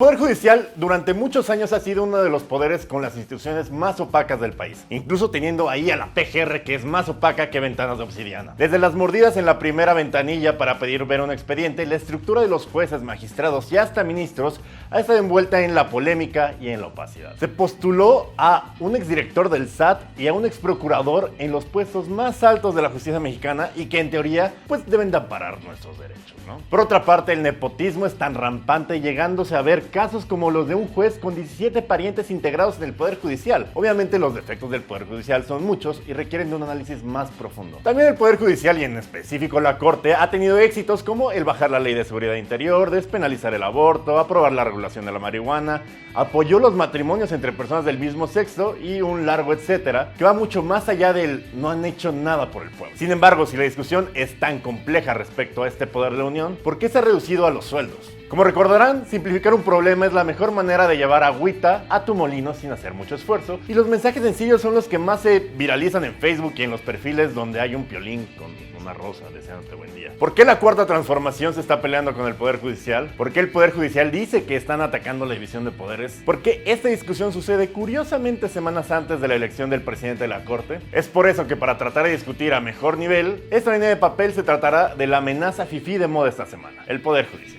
El Poder Judicial durante muchos años ha sido uno de los poderes con las instituciones más opacas del país, incluso teniendo ahí a la PGR, que es más opaca que ventanas de obsidiana. Desde las mordidas en la primera ventanilla para pedir ver un expediente, la estructura de los jueces, magistrados y hasta ministros ha estado envuelta en la polémica y en la opacidad. Se postuló a un exdirector del SAT y a un exprocurador en los puestos más altos de la justicia mexicana y que en teoría pues deben de amparar nuestros derechos, ¿no? Por otra parte, el nepotismo es tan rampante, llegándose a ver casos como los de un juez con 17 parientes integrados en el Poder Judicial. Obviamente los defectos del Poder Judicial son muchos y requieren de un análisis más profundo. También el Poder Judicial, y en específico la Corte, ha tenido éxitos como el bajar la Ley de Seguridad Interior, despenalizar el aborto, aprobar la regulación de la marihuana, apoyó los matrimonios entre personas del mismo sexo y un largo etcétera, que va mucho más allá del no han hecho nada por el pueblo. Sin embargo, si la discusión es tan compleja respecto a este poder de la Unión, ¿por qué se ha reducido a los sueldos? Como recordarán, simplificar un problema es la mejor manera de llevar agüita a tu molino sin hacer mucho esfuerzo, y los mensajes sencillos son los que más se viralizan en Facebook y en los perfiles donde hay un piolín con una rosa deseándote buen día. ¿Por qué la Cuarta Transformación se está peleando con el Poder Judicial? ¿Por qué el Poder Judicial dice que están atacando la división de poderes? ¿Por qué esta discusión sucede curiosamente semanas antes de la elección del presidente de la Corte? Es por eso que para tratar de discutir a mejor nivel, esta línea de papel se tratará de la amenaza fifí de moda esta semana, el Poder Judicial.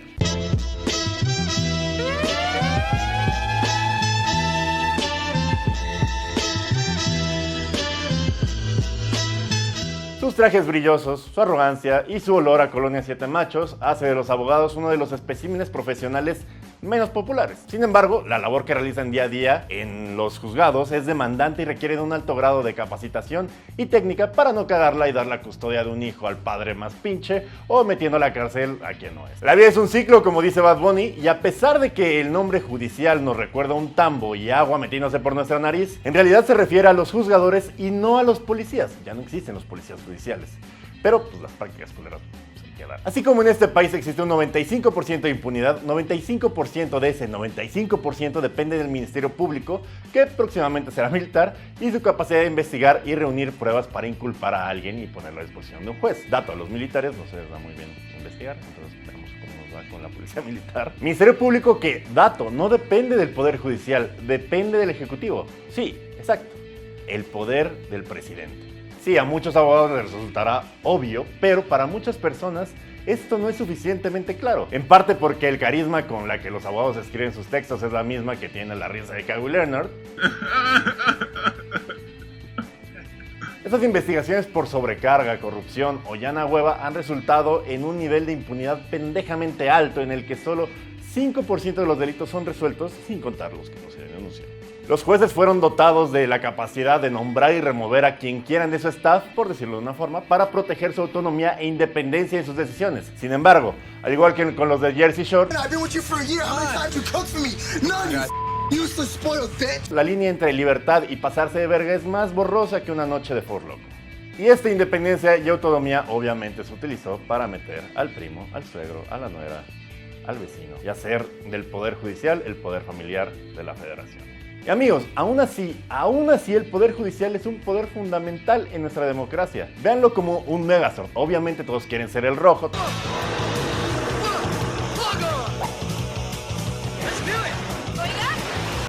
Sus trajes brillosos, su arrogancia y su olor a Colonia Siete Machos hace de los abogados uno de los especímenes profesionales menos populares. Sin embargo, la labor que realizan día a día en los juzgados es demandante y requiere de un alto grado de capacitación y técnica para no cagarla y dar la custodia de un hijo al padre más pinche o metiendo a la cárcel a quien no es. La vida es un ciclo, como dice Bad Bunny, y a pesar de que el nombre judicial nos recuerda un tambo y agua metiéndose por nuestra nariz, en realidad se refiere a los juzgadores y no a los policías. Ya no existen los policías judiciales, pero pues las prácticas culeras. Así como en este país existe un 95% de impunidad, 95% de ese 95% depende del Ministerio Público, que próximamente será militar, y su capacidad de investigar y reunir pruebas para inculpar a alguien y ponerlo a disposición de un juez. Dato, a los militares no se les da muy bien investigar, entonces veremos cómo nos va con la policía militar. Ministerio Público que, dato, no depende del Poder Judicial, depende del Ejecutivo. Sí, exacto, el poder del presidente. Sí, a muchos abogados les resultará obvio, pero para muchas personas esto no es suficientemente claro. En parte porque el carisma con la que los abogados escriben sus textos es la misma que tiene la risa de Kawhi Leonard. Estas investigaciones por sobrecarga, corrupción o llana hueva han resultado en un nivel de impunidad pendejamente alto en el que solo 5% de los delitos son resueltos, sin contar los que no se denuncian. Los jueces fueron dotados de la capacidad de nombrar y remover a quien quieran de su staff, por decirlo de una forma, para proteger su autonomía e independencia en sus decisiones. Sin embargo, al igual que con los de Jersey Shore, la línea entre libertad y pasarse de verga es más borrosa que una noche de Four Loko. Y esta independencia y autonomía obviamente se utilizó para meter al primo, al suegro, a la nuera, al vecino y hacer del Poder Judicial el poder familiar de la Federación. Y amigos, aún así el Poder Judicial es un poder fundamental en nuestra democracia. Véanlo como un Megazord. Obviamente todos quieren ser el rojo.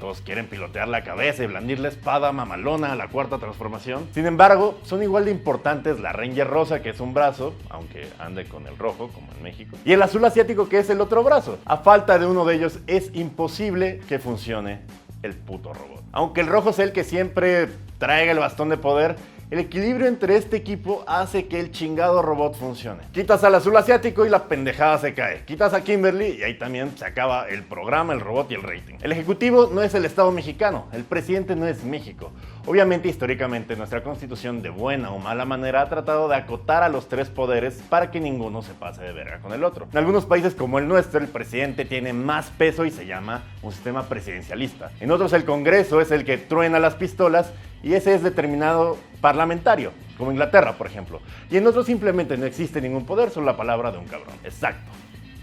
Todos quieren pilotear la cabeza y blandir la espada mamalona a la Cuarta Transformación. Sin embargo, son igual de importantes la Ranger rosa, que es un brazo, aunque ande con el rojo, como en México, y el azul asiático, que es el otro brazo. A falta de uno de ellos, es imposible que funcione el puto robot. Aunque el rojo es el que siempre traiga el bastón de poder, el equilibrio entre este equipo hace que el chingado robot funcione. Quitas al azul asiático y la pendejada se cae. Quitas a Kimberly y ahí también se acaba el programa, el robot y el rating. El ejecutivo no es el Estado mexicano, el presidente no es México. Obviamente, históricamente, nuestra constitución de buena o mala manera ha tratado de acotar a los tres poderes para que ninguno se pase de verga con el otro. En algunos países como el nuestro, el presidente tiene más peso y se llama un sistema presidencialista. En otros, el Congreso es el que truena las pistolas y ese es determinado parlamentario, como Inglaterra, por ejemplo. Y en otros simplemente no existe ningún poder, solo la palabra de un cabrón. Exacto.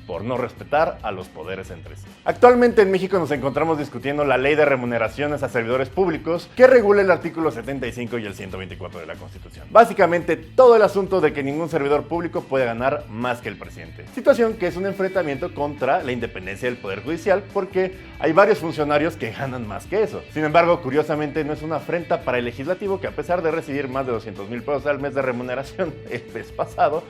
por no respetar a los poderes entre sí. Actualmente en México nos encontramos discutiendo la ley de remuneraciones a servidores públicos que regula el artículo 75 y el 124 de la Constitución. Básicamente todo el asunto de que ningún servidor público puede ganar más que el presidente. Situación que es un enfrentamiento contra la independencia del Poder Judicial porque hay varios funcionarios que ganan más que eso. Sin embargo, curiosamente no es una afrenta para el legislativo que a pesar de recibir más de 200,000 pesos al mes de remuneración el mes pasado,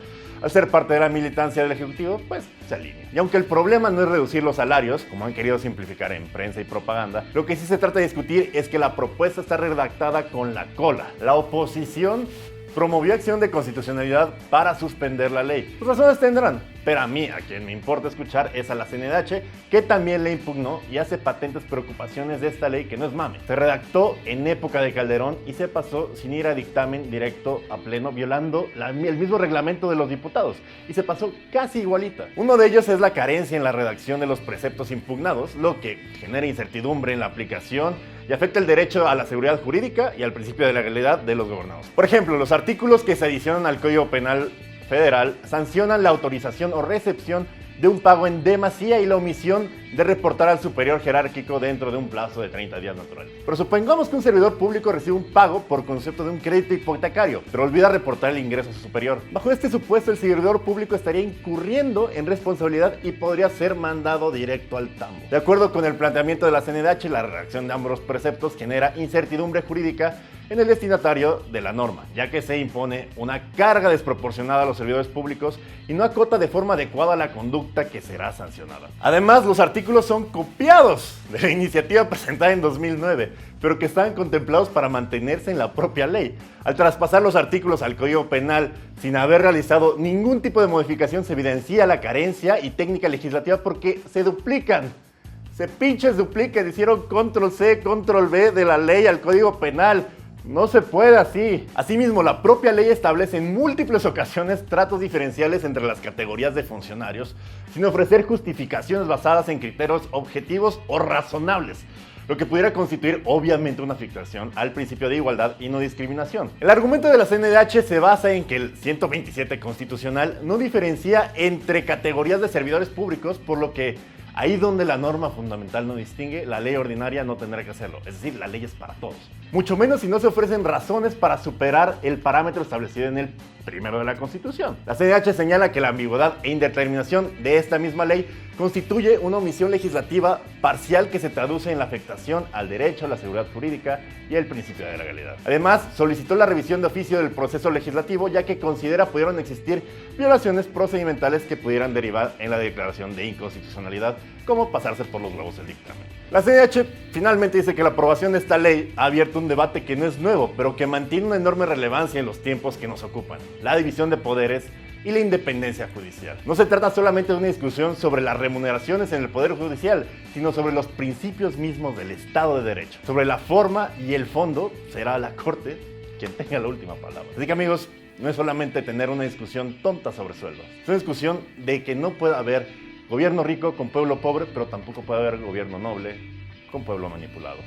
al ser parte de la militancia del Ejecutivo, pues se alinea. Y aunque el problema no es reducir los salarios, como han querido simplificar en prensa y propaganda, lo que sí se trata de discutir es que la propuesta está redactada con la cola. La oposición promovió acción de constitucionalidad para suspender la ley. Sus razones tendrán, pero a mí, a quien me importa escuchar, es a la CNDH, que también le impugnó y hace patentes preocupaciones de esta ley que no es mame. Se redactó en época de Calderón y se pasó sin ir a dictamen directo a pleno, violando el mismo reglamento de los diputados, y se pasó casi igualita. Uno de ellos es la carencia en la redacción de los preceptos impugnados, lo que genera incertidumbre en la aplicación y afecta el derecho a la seguridad jurídica y al principio de legalidad de los gobernados. Por ejemplo, los artículos que se adicionan al Código Penal Federal sancionan la autorización o recepción de un pago en demasía y la omisión de reportar al superior jerárquico dentro de un plazo de 30 días naturales. Pero supongamos que un servidor público recibe un pago por concepto de un crédito hipotecario, pero olvida reportar el ingreso a su superior. Bajo este supuesto, el servidor público estaría incurriendo en responsabilidad y podría ser mandado directo al tambo. De acuerdo con el planteamiento de la CNDH, la redacción de ambos preceptos genera incertidumbre jurídica en el destinatario de la norma, ya que se impone una carga desproporcionada a los servidores públicos y no acota de forma adecuada la conducta que será sancionada. Además, los artículos son copiados de la iniciativa presentada en 2009, pero que estaban contemplados para mantenerse en la propia ley. Al traspasar los artículos al Código Penal sin haber realizado ningún tipo de modificación, se evidencia la carencia y técnica legislativa porque se duplican. Se pinches duplican, hicieron control C, control V de la ley al Código Penal. No se puede así. Asimismo, la propia ley establece en múltiples ocasiones tratos diferenciales entre las categorías de funcionarios, sin ofrecer justificaciones basadas en criterios objetivos o razonables, lo que pudiera constituir obviamente una afectación al principio de igualdad y no discriminación. El argumento de la CNDH se basa en que el 127 constitucional no diferencia entre categorías de servidores públicos, por lo que ahí donde la norma fundamental no distingue, la ley ordinaria no tendrá que hacerlo, es decir, la ley es para todos. Mucho menos si no se ofrecen razones para superar el parámetro establecido en el primero de la Constitución. La CNDH señala que la ambigüedad e indeterminación de esta misma ley constituye una omisión legislativa parcial que se traduce en la afectación al derecho a la seguridad jurídica y el principio de legalidad. Además, solicitó la revisión de oficio del proceso legislativo, ya que considera pudieron existir violaciones procedimentales que pudieran derivar en la declaración de inconstitucionalidad, como pasarse por los huevos el dictamen. La CNDH finalmente dice que la aprobación de esta ley ha abierto un debate que no es nuevo, pero que mantiene una enorme relevancia en los tiempos que nos ocupan: la división de poderes y la independencia judicial. No se trata solamente de una discusión sobre las remuneraciones en el Poder Judicial, sino sobre los principios mismos del Estado de Derecho. Sobre la forma y el fondo, será la Corte quien tenga la última palabra. Así que, amigos, no es solamente tener una discusión tonta sobre sueldos, es una discusión de que no puede haber gobierno rico con pueblo pobre, pero tampoco puede haber gobierno noble con pueblo manipulado.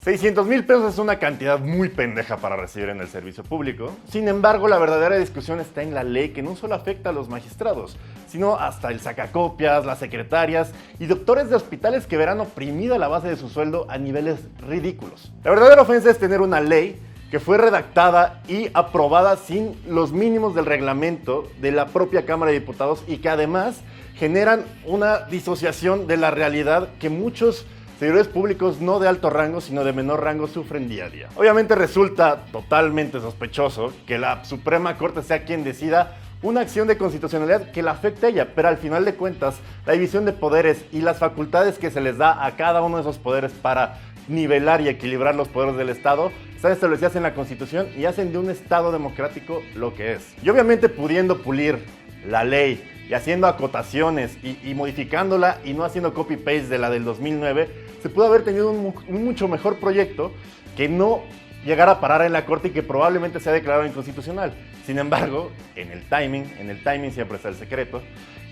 $600,000 pesos es una cantidad muy pendeja para recibir en el servicio público. Sin embargo, la verdadera discusión está en la ley, que no solo afecta a los magistrados, sino hasta el sacacopias, las secretarias y doctores de hospitales que verán oprimida la base de su sueldo a niveles ridículos. La verdadera ofensa es tener una ley que fue redactada y aprobada sin los mínimos del reglamento de la propia Cámara de Diputados y que además generan una disociación de la realidad que muchos servidores públicos no de alto rango, sino de menor rango, sufren día a día. Obviamente resulta totalmente sospechoso que la Suprema Corte sea quien decida una acción de constitucionalidad que la afecte a ella, pero al final de cuentas, la división de poderes y las facultades que se les da a cada uno de esos poderes para nivelar y equilibrar los poderes del Estado están establecidas en la Constitución y hacen de un Estado democrático lo que es. Y obviamente pudiendo pulir la ley y haciendo acotaciones y modificándola y no haciendo copy-paste de la del 2009, se pudo haber tenido un mucho mejor proyecto que no llegara a parar en la Corte y que probablemente sea declarado inconstitucional. Sin embargo, en el timing siempre está el secreto,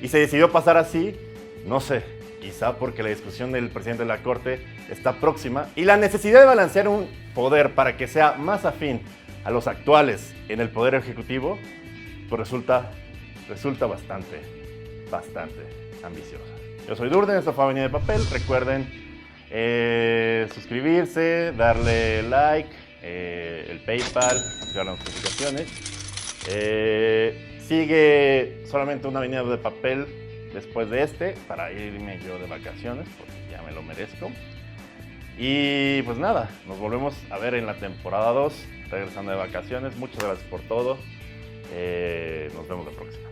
y se decidió pasar así, no sé, quizá porque la discusión del presidente de la Corte está próxima y la necesidad de balancear un poder para que sea más afín a los actuales en el Poder Ejecutivo, pues resulta bastante ambiciosa. Yo soy Durden, esto fue Avenida de Papel. Recuerden suscribirse, darle like, el PayPal, activar las notificaciones. Sigue solamente una Avenida de Papel después de este para irme yo de vacaciones, porque ya me lo merezco. Y pues nada, nos volvemos a ver en la temporada 2, regresando de vacaciones. Muchas gracias por todo. Nos vemos la próxima.